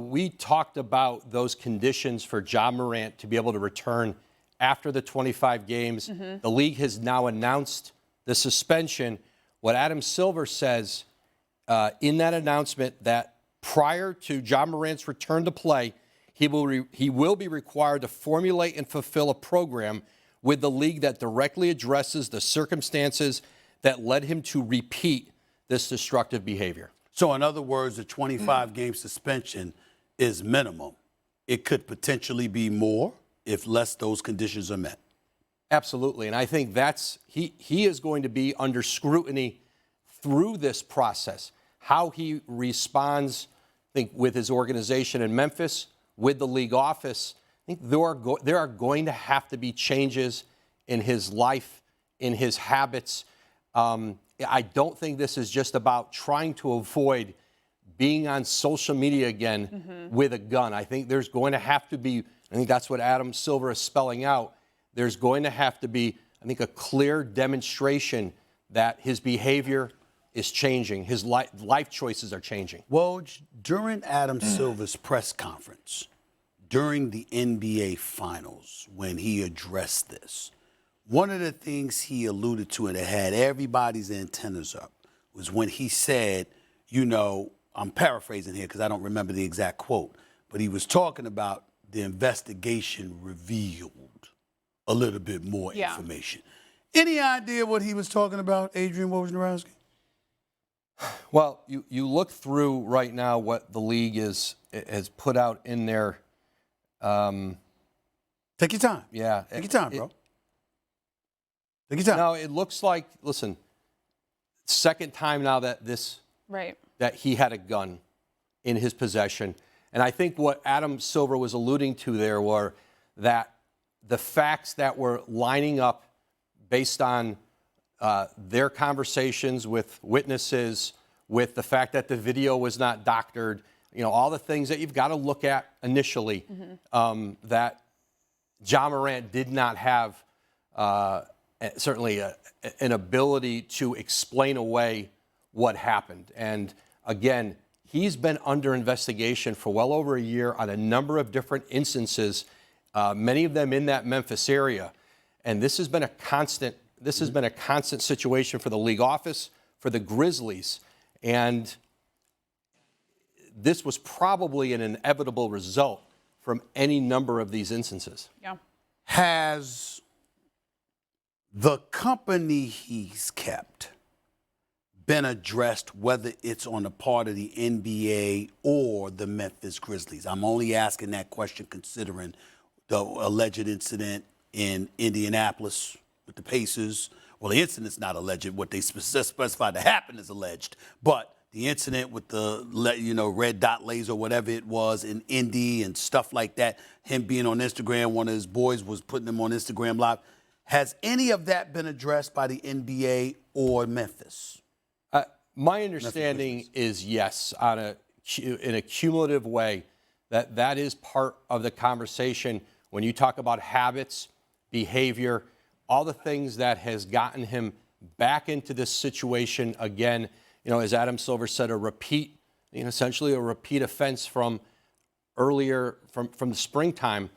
we talked about those conditions for Ja Morant to be able to return after the 25 games. The league has now announced the suspension. What Adam Silver says in that announcement that prior to Ja Morant's return to play, he will be required to formulate and fulfill a program with the league that directly addresses the circumstances that led him to repeat this destructive behavior. So in other words, the 25-game suspension is minimum. It could potentially be more if less those conditions are met. Absolutely. And I think that's he is going to be under scrutiny through this process. How he responds, I think, with his organization in Memphis, with the league office, I think there are going to have to be changes in his life, in his habits. I don't think this is just about trying to avoid being on social media again with a gun. I think there's going to have to be, I think that's what Adam Silver is spelling out. There's going to have to be, I think, a clear demonstration that his behavior is changing. His life choices are changing. Well, during Adam Silver's press conference, during the NBA Finals, when he addressed this, one of the things he alluded to, and it had everybody's antennas up, was when he said, you know, I'm paraphrasing here because I don't remember the exact quote, but he was talking about the investigation revealed a little bit more information. Any idea what he was talking about, Adrian Wojnarowski? Well, you look through right now what the league has put out in their. Take your time. Yeah. Take your time, bro. Take your time. No, it looks like, listen, second time now that that he had a gun in his possession. And I think what Adam Silver was alluding to there were that the facts that were lining up based on their conversations with witnesses, with the fact that the video was not doctored, you know, all the things that you've got to look at initially, that Ja Morant did not have certainly an ability to explain away what happened. And again, he's been under investigation for well over a year on a number of different instances, many of them in that Memphis area. And this has been a constant situation for the league office, for the Grizzlies. And this was probably an inevitable result from any number of these instances. Yeah. Has the company he's kept been addressed, whether it's on the part of the NBA or the Memphis Grizzlies? I'm only asking that question considering the alleged incident in Indianapolis with the Pacers. Well, the incident's not alleged. What they specified to happen is alleged. But the incident with the, red dot laser, whatever it was in Indy and stuff like that, him being on Instagram, one of his boys was putting him on Instagram Live. Has any of that been addressed by the NBA or Memphis? My understanding is yes, in a cumulative way, that is part of the conversation when you talk about habits, behavior, all the things that has gotten him back into this situation again. You know, as Adam Silver said, essentially a repeat offense from earlier, from the springtime.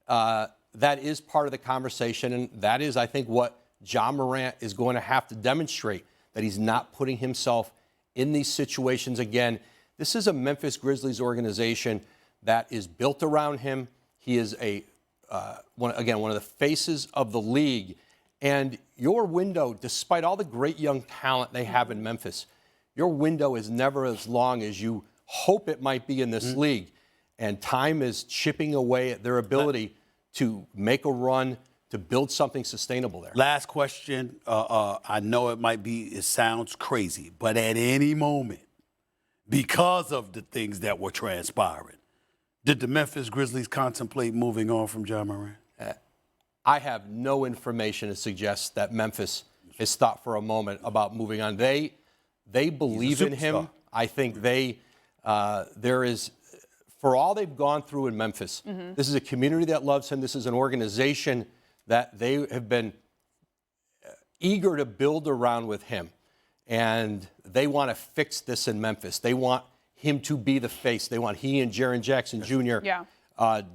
That is part of the conversation, and that is, I think, what Ja Morant is going to have to demonstrate, that he's not putting himself in these situations again. This is a Memphis Grizzlies organization that is built around him. He is one of the faces of the league. And your window, despite all the great young talent they have in Memphis, your window is never as long as you hope it might be in this league. And time is chipping away at their ability to make a run, to build something sustainable there. Last question. I know it sounds crazy, but at any moment, because of the things that were transpiring, did the Memphis Grizzlies contemplate moving on from Ja Morant? I have no information to suggest that Memphis has thought for a moment about moving on. They believe in him. I think there is, for all they've gone through in Memphis, this is a community that loves him. This is an organization that they have been eager to build around with him. And they want to fix this in Memphis. They want him to be the face. They want he and Jaren Jackson Jr.,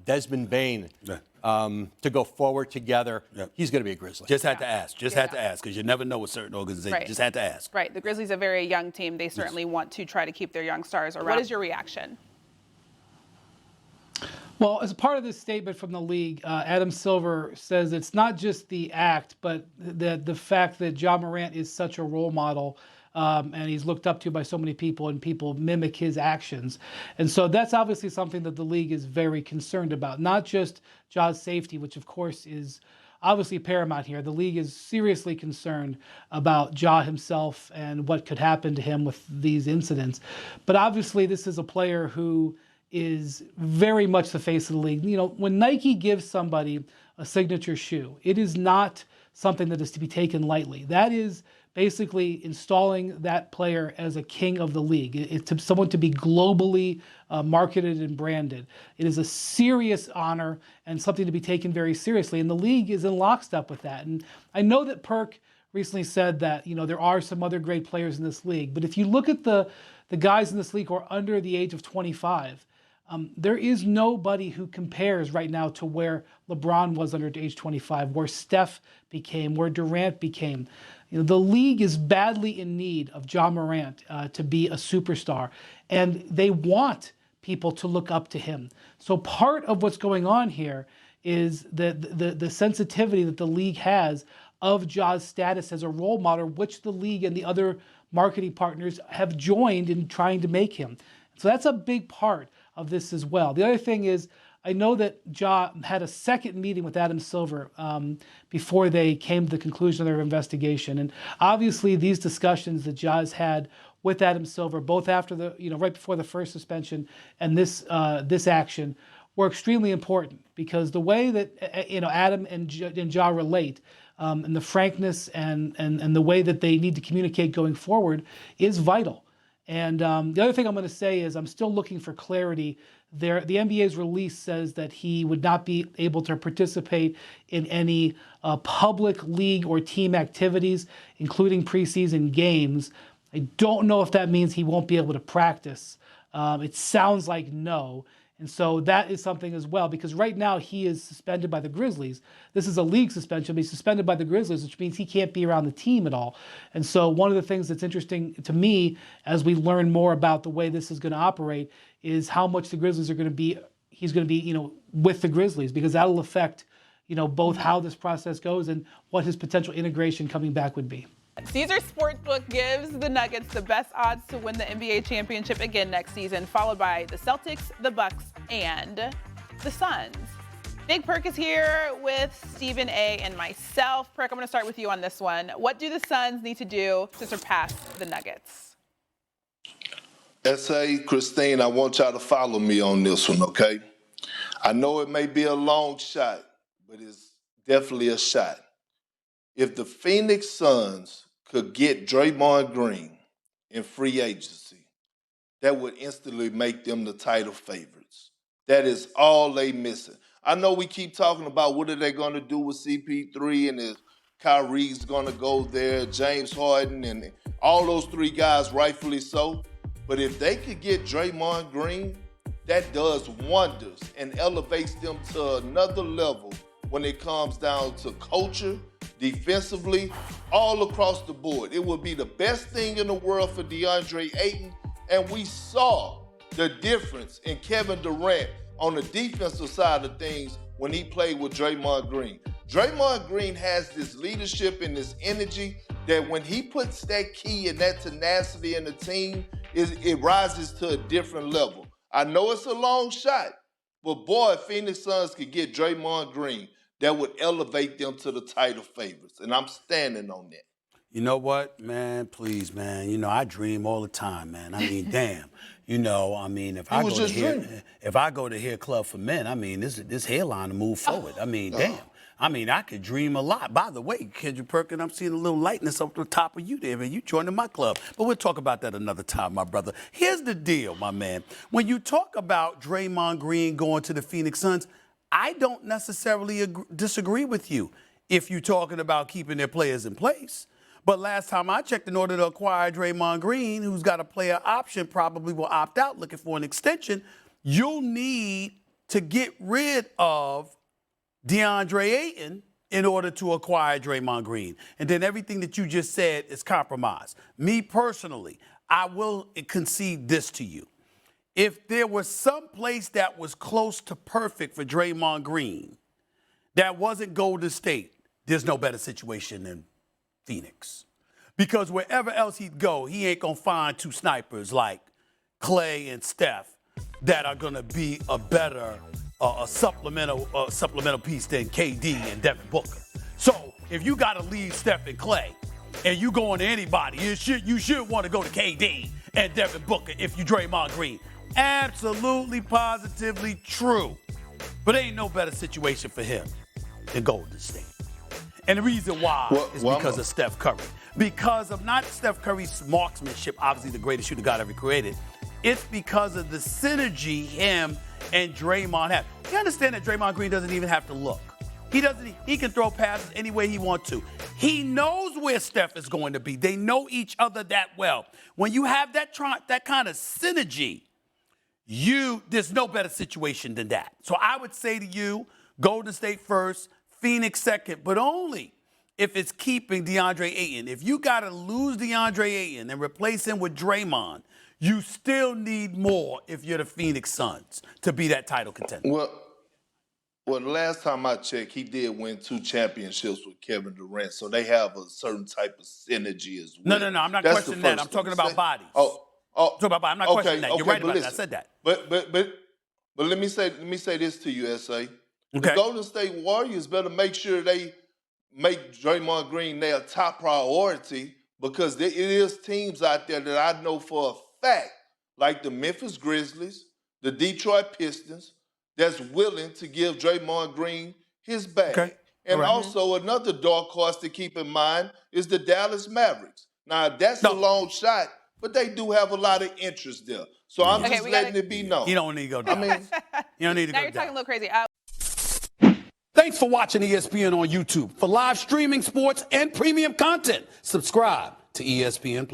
Desmond Bain to go forward together. He's going to be a Grizzly. Just had to ask. Just had to ask, because you never know with certain organizations. Right. Just had to ask. Right. The Grizzlies are a very young team. They certainly want to try to keep their young stars around. What is your reaction? Well, as part of this statement from the league, Adam Silver says it's not just the act, but the fact that Ja Morant is such a role model, and he's looked up to by so many people, and people mimic his actions. And so that's obviously something that the league is very concerned about, not just Ja's safety, which of course is obviously paramount here. The league is seriously concerned about Ja himself and what could happen to him with these incidents. But obviously this is a player who is very much the face of the league. You know, when Nike gives somebody a signature shoe, it is not something that is to be taken lightly. That is basically installing that player as a king of the league. It's someone to be globally marketed and branded. It is a serious honor and something to be taken very seriously. And the league is in lockstep with that. And I know that Perk recently said that, you know, there are some other great players in this league. But if you look at the guys in this league who are under the age of 25, there is nobody who compares right now to where LeBron was under age 25, where Steph became, where Durant became. You know, the league is badly in need of Ja Morant to be a superstar, and they want people to look up to him. So part of what's going on here is the sensitivity that the league has of Ja's status as a role model, which the league and the other marketing partners have joined in trying to make him. So that's a big part of this as well. The other thing is, I know that Ja had a second meeting with Adam Silver before they came to the conclusion of their investigation. And obviously these discussions that Ja has had with Adam Silver, both after the, you know, right before the first suspension and this action, were extremely important, because the way that, you know, Adam and Ja relate, and the frankness and the way that they need to communicate going forward is vital. And the other thing I'm going to say is I'm still looking for clarity. The NBA's release says that he would not be able to participate in any public league or team activities, including preseason games. I don't know if that means he won't be able to practice. It sounds like no. And so that is something as well, because right now he is suspended by the Grizzlies. This is a league suspension, but he's suspended by the Grizzlies, which means he can't be around the team at all. And so one of the things that's interesting to me as we learn more about the way this is going to operate is how much the Grizzlies are going to be, he's going to be, you know, with the Grizzlies, because that'll affect, you know, both how this process goes and what his potential integration coming back would be. Caesars Sportsbook gives the Nuggets the best odds to win the NBA championship again next season, followed by the Celtics, the Bucks, and the Suns. Big Perk is here with Stephen A. and myself. Perk, I'm going to start with you on this one. What do the Suns need to do to surpass the Nuggets? S.A., Christine, I want y'all to follow me on this one, okay? I know it may be a long shot, but it's definitely a shot. If the Phoenix Suns could get Draymond Green in free agency, that would instantly make them the title favorites. That is all they missing. I know we keep talking about what are they going to do with CP3 and if Kyrie's going to go there, James Harden, and all those three guys, rightfully so. But if they could get Draymond Green, that does wonders and elevates them to another level when it comes down to culture, defensively, all across the board. It would be the best thing in the world for DeAndre Ayton, and we saw the difference in Kevin Durant on the defensive side of things when he played with Draymond Green. Draymond Green has this leadership and this energy that when he puts that key and that tenacity in the team, it rises to a different level. I know it's a long shot, but boy, if Phoenix Suns could get Draymond Green, that would elevate them to the title favorites. And I'm standing on that. You know what, man? Please, man. You know, I dream all the time, man. I mean, damn. You know, I mean, if I go to hear Club for Men, I mean, this hairline to move forward. I mean, damn. I mean, I could dream a lot. By the way, Kendrick Perkins, I'm seeing a little lightness up the top of you there, man. You joining my club. But we'll talk about that another time, my brother. Here's the deal, my man. When you talk about Draymond Green going to the Phoenix Suns, I don't necessarily disagree with you if you're talking about keeping their players in place. But last time I checked, in order to acquire Draymond Green, who's got a player option, probably will opt out looking for an extension, you'll need to get rid of DeAndre Ayton in order to acquire Draymond Green. And then everything that you just said is compromised. Me personally, I will concede this to you. If there was some place that was close to perfect for Draymond Green that wasn't Golden State, there's no better situation than Phoenix. Because wherever else he'd go, he ain't going to find two snipers like Clay and Steph that are going to be a better supplemental piece than KD and Devin Booker. So if you got to leave Steph and Clay and you going to anybody, you should want to go to KD and Devin Booker if you Draymond Green. Absolutely, positively true. But ain't no better situation for him than Golden State. And the reason why is because of Steph Curry. Because of not Steph Curry's marksmanship, obviously the greatest shooter God ever created. It's because of the synergy him and Draymond have. You understand that Draymond Green doesn't even have to look. He can throw passes any way he wants to. He knows where Steph is going to be. They know each other that well. When you have that kind of synergy, there's no better situation than that. So I would say to you, Golden State first, Phoenix second, but only if it's keeping DeAndre Ayton. If you got to lose DeAndre Ayton and replace him with Draymond, you still need more if you're the Phoenix Suns to be that title contender. Well, the last time I checked, he did win 2 championships with Kevin Durant, so they have a certain type of synergy as well. No, I'm not questioning that. I'm talking about bodies. I'm talking about bodies. I'm not questioning that. You're right about that. I said that. But let me say this to you, SA. Okay. The Golden State Warriors better make sure they make Draymond Green their top priority, because there is teams out there that I know for a fact, like the Memphis Grizzlies, the Detroit Pistons, that's willing to give Draymond Green his bag. Okay. And also another dark horse to keep in mind is the Dallas Mavericks. Now, that's a long shot, but they do have a lot of interest there. So I'm just letting it be known. You don't need to go down. You don't need to Now go you're talking a down. little crazy. Thanks for watching ESPN on YouTube. For live streaming, sports, and premium content, subscribe to ESPN+.